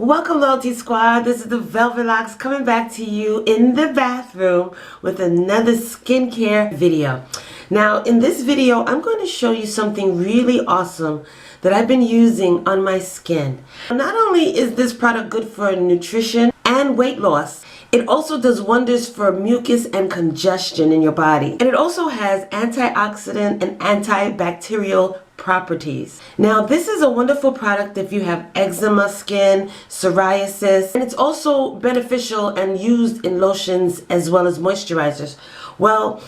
Welcome, Loyalty Squad. This is the Velvet Locks coming back to you in the bathroom with another skincare video. Now, in this video, I'm going to show you something really awesome that I've been using on my skin. Not only is this product good for nutrition and weight loss, it also does wonders for mucus and congestion in your body. And it also has antioxidant and antibacterial properties. Now, this is a wonderful product if you have eczema skin, psoriasis, and it's also beneficial and used in lotions as well as moisturizers. Well,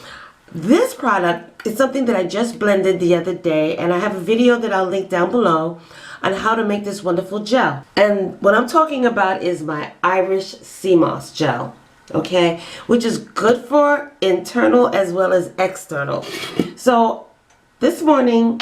this product is something that I just blended the other day, and I have a video that I'll link down below on how to make this wonderful gel. And what I'm talking about is my Irish sea moss gel, okay, which is good for internal as well as external. So this morning,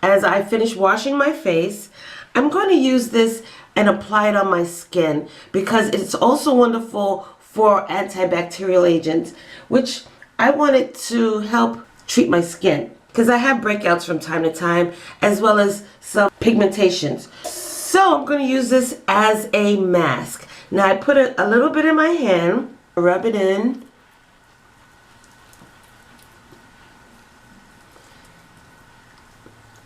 as I finish washing my face, I'm going to use this and apply it on my skin because it's also wonderful for antibacterial agents, which I wanted to help treat my skin because I have breakouts from time to time as well as some pigmentations. So I'm going to use this as a mask. Now I put a little bit in my hand, rub it in.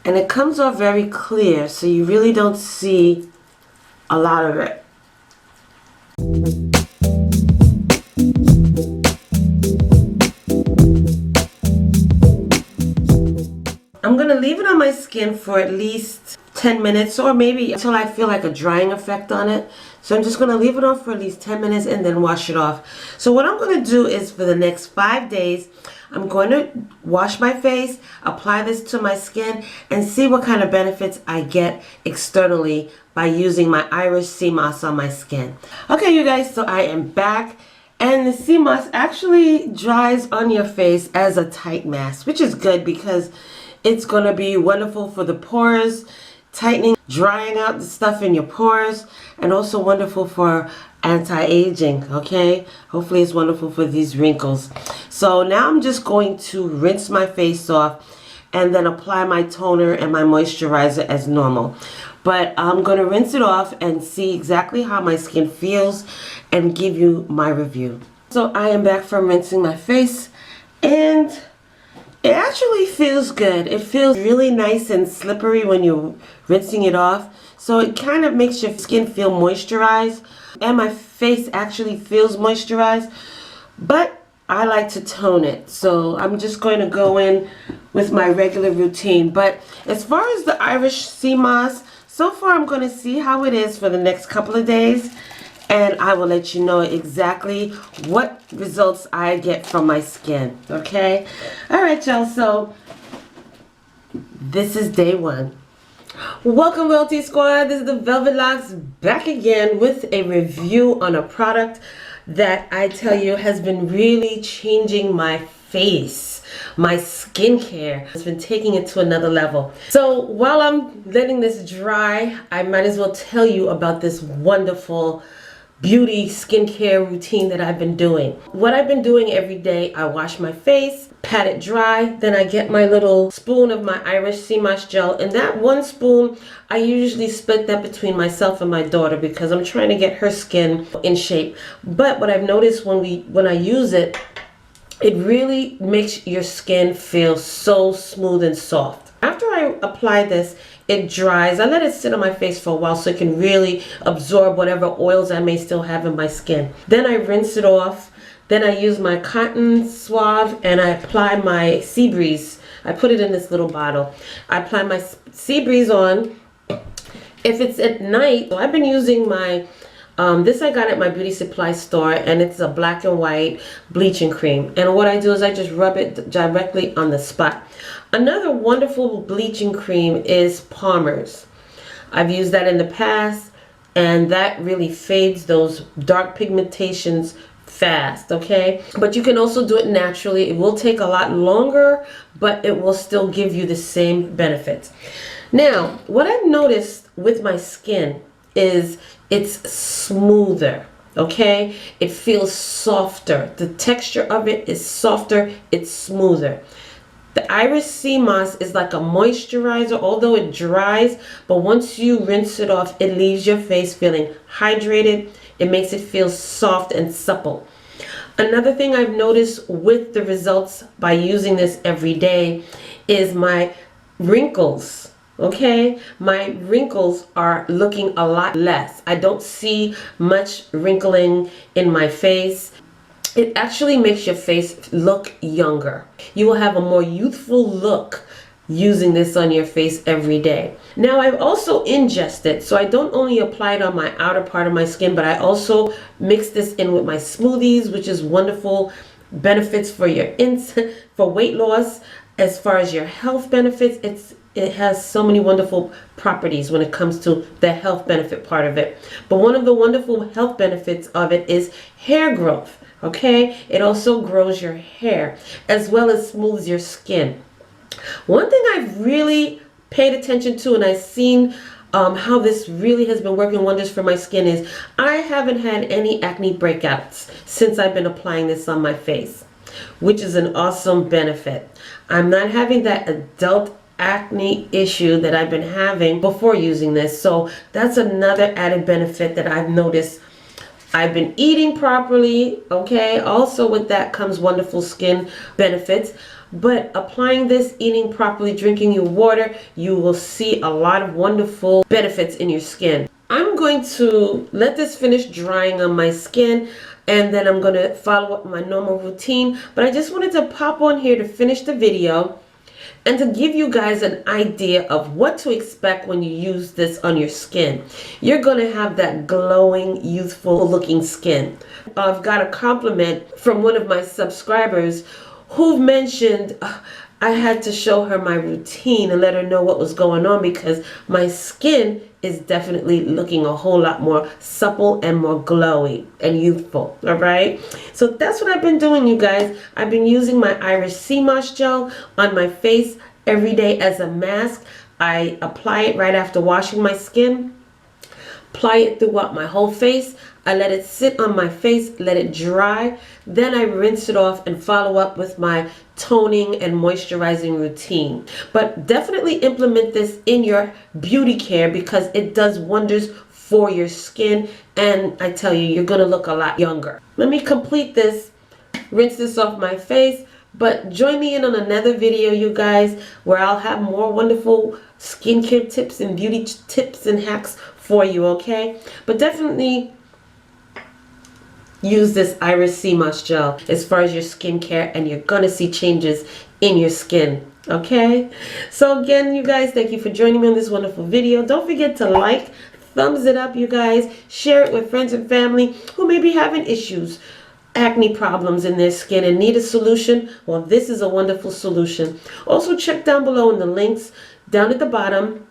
And it comes off very clear, so you really don't see a lot of it. I'm going to leave it on my skin for at least 10 minutes or maybe until I feel like a drying effect on it. So I'm just going to leave it on for at least 10 minutes and then wash it off. So what I'm going to do is for the next 5 days, I'm going to wash my face, apply this to my skin, and see what kind of benefits I get externally by using my Irish sea moss on my skin. Okay, you guys, so I am back. And the sea moss actually dries on your face as a tight mask, which is good because it's going to be wonderful for the pores, tightening, drying out the stuff in your pores, and also wonderful for anti-aging, okay? Hopefully it's wonderful for these wrinkles. So now I'm just going to rinse my face off and then apply my toner and my moisturizer as normal. But I'm going to rinse it off and see exactly how my skin feels and give you my review. So I am back from rinsing my face, and it actually feels good. It feels really nice and slippery when you're rinsing it off. So it kind of makes your skin feel moisturized. And my face actually feels moisturized. But I like to tone it. So I'm just going to go in with my regular routine. But as far as the Irish sea moss, so far I'm going to see how it is for the next couple of days. And I will let you know exactly what results I get from my skin. Okay? Alright, y'all. So this is day one. Welcome, Loyalty Squad. This is the Velvet Locks back again with a review on a product that I tell you has been really changing my face, my skincare. It's been taking it to another level. So while I'm letting this dry, I might as well tell you about this wonderful beauty skincare routine that I've been doing. What I've been doing every day, I wash my face, pat it dry, then I get my little spoon of my Irish sea moss gel, and that one spoon, I usually split that between myself and my daughter because I'm trying to get her skin in shape. But what I've noticed when I use it, it really makes your skin feel so smooth and soft. After I apply this, it dries. I let it sit on my face for a while so it can really absorb whatever oils I may still have in my skin. Then I rinse it off. Then I use my cotton swab and I apply my Sea Breeze. I put it in this little bottle. I apply my Sea Breeze on. If it's at night, so I've been using my this I got at my beauty supply store, and it's a black and white bleaching cream. And what I do is I just rub it directly on the spot. Another wonderful bleaching cream is Palmer's. I've used that in the past, and that really fades those dark pigmentations fast, okay? But you can also do it naturally. It will take a lot longer, but it will still give you the same benefits. Now, what I've noticed with my skin is it's smoother, okay? It feels softer. The texture of it is softer, it's smoother. The Iris Sea Moss is like a moisturizer, although it dries, but once you rinse it off, it leaves your face feeling hydrated. It makes it feel soft and supple. Another thing I've noticed with the results by using this every day is my wrinkles. Okay, my wrinkles are looking a lot less. I don't see much wrinkling in my face. It actually makes your face look younger. You will have a more youthful look using this on your face every day. Now, I've also ingested, so I don't only apply it on my outer part of my skin, but I also mix this in with my smoothies, which is wonderful benefits for your for weight loss. As far as your health benefits, it has so many wonderful properties when it comes to the health benefit part of it. But one of the wonderful health benefits of it is hair growth. Okay, it also grows your hair as well as smooths your skin. One thing I've really paid attention to, and I've seen how this really has been working wonders for my skin, is I haven't had any acne breakouts since I've been applying this on my face, which is an awesome benefit. I'm not having that adult acne issue that I've been having before using this, so that's another added benefit that I've noticed. I've been eating properly, okay? Also with that comes wonderful skin benefits. But applying this, eating properly, drinking your water, you will see a lot of wonderful benefits in your skin. I'm going to let this finish drying on my skin, and then I'm going to follow up my normal routine. But I just wanted to pop on here to finish the video and to give you guys an idea of what to expect when you use this on your skin. You're going to have that glowing, youthful looking skin. I've got a compliment from one of my subscribers who mentioned I had to show her my routine and let her know what was going on, because my skin is definitely looking a whole lot more supple and more glowy and youthful. All right, so that's what I've been doing, you guys. I've been using my Iris Sea Moss gel on my face every day as a mask. I apply it right after washing my skin, apply it throughout my whole face. I let it sit on my face, let it dry. Then I rinse it off and follow up with my toning and moisturizing routine. But definitely implement this in your beauty care, because it does wonders for your skin. And I tell you, you're going to look a lot younger. Let me complete this, rinse this off my face. But join me in on another video, you guys, where I'll have more wonderful skincare tips and beauty tips and hacks for you, okay? But definitely use this Iris Sea Moss gel as far as your skincare, and you're gonna see changes in your skin. Okay, so again, you guys, thank you for joining me on this wonderful video. Don't forget to like, thumbs it up, you guys, share it with friends and family who may be having issues, acne problems in their skin and need a solution. Well, this is a wonderful solution. Also, check down below in the links down at the bottom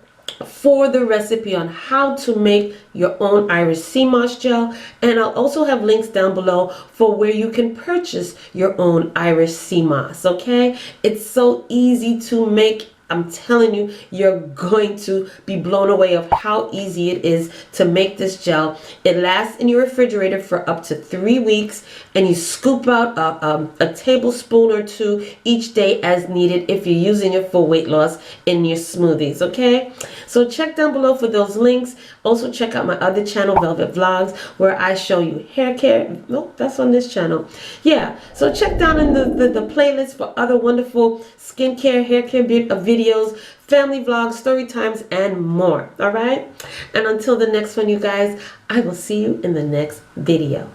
for the recipe on how to make your own Iris Sea Moss gel, and I'll also have links down below for where you can purchase your own Iris Sea Moss. Okay, it's so easy to make. I'm telling you, you're going to be blown away of how easy it is to make this gel. It lasts in your refrigerator for up to 3 weeks, and you scoop out a tablespoon or two each day as needed if you're using it for weight loss in your smoothies, okay? So check down below for those links. Also check out my other channel, Velvet Vlogs, where I show you hair care. Nope, that's on this channel. Yeah, so check down in the playlist for other wonderful skincare, hair care videos, family vlogs, story times, and more. All right, and until the next one, you guys, I will see you in the next video.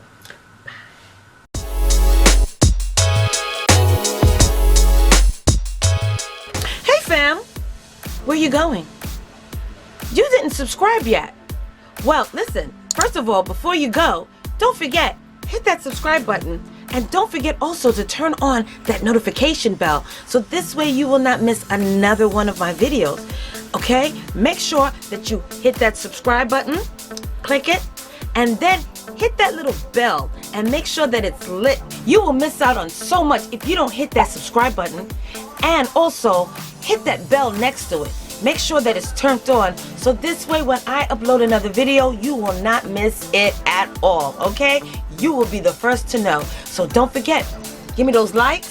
Hey fam, where you going? You didn't subscribe yet. Well, listen, first of all, before you go, don't forget, hit that subscribe button. And don't forget also to turn on that notification bell, so this way you will not miss another one of my videos. Okay? Make sure that you hit that subscribe button, click it, and then hit that little bell and make sure that it's lit. You will miss out on so much if you don't hit that subscribe button, and also hit that bell next to it. Make sure that it's turned on, so this way when I upload another video, you will not miss it at all, okay? You will be the first to know. So don't forget, give me those likes,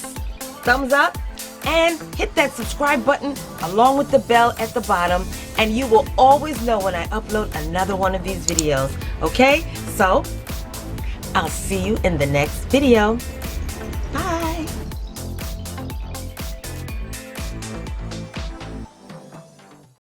thumbs up, and hit that subscribe button along with the bell at the bottom, and you will always know when I upload another one of these videos. Okay, so I'll see you in the next video.